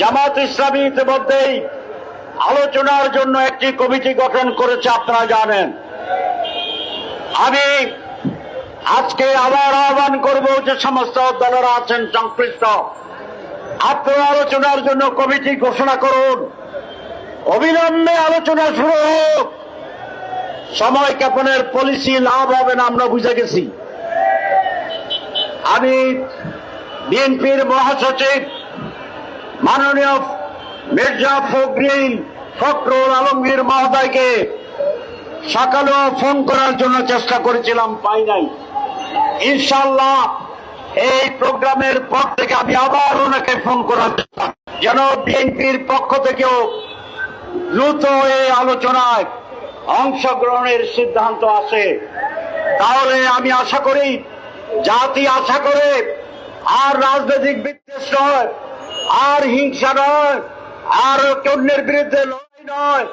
জামাত ইসলামী ইতিমধ্যেই আলোচনার জন্য একটি কমিটি গঠন করেছে, আপনারা জানেন। আমি আজকে আবার আহ্বান করব যে সমস্ত দলেরা আছেন সংশ্লিষ্ট, আপনারা আলোচনার জন্য কমিটি ঘোষণা করুন, অবিলম্বে আলোচনা শুরু হোক। সময় ক্ষেপণের পলিসি লাভ হবে না, আমরা বুঝে গেছি। আমি বিএনপির মহাসচিব মাননীয় মির্জা ফখরুল আলমগীর মহোদয়কে সকালেও ফোন করার জন্য চেষ্টা করেছিলাম, পাই নাই। ইনশাআল্লাহ এই প্রোগ্রামের পর থেকে আমি আবার ওনাকে ফোন করার চেষ্টা, যেন বিএনপির পক্ষ থেকেও দ্রুত এই আলোচনায় অংশগ্রহণের সিদ্ধান্ত আসে। তাহলে আমি আশা করি, জাতি আশা করে, আর রাজনৈতিক বিদ্বেষ নয়, আর হিংসা নয়, আর অন্যের বিরুদ্ধে লড়াই নয়,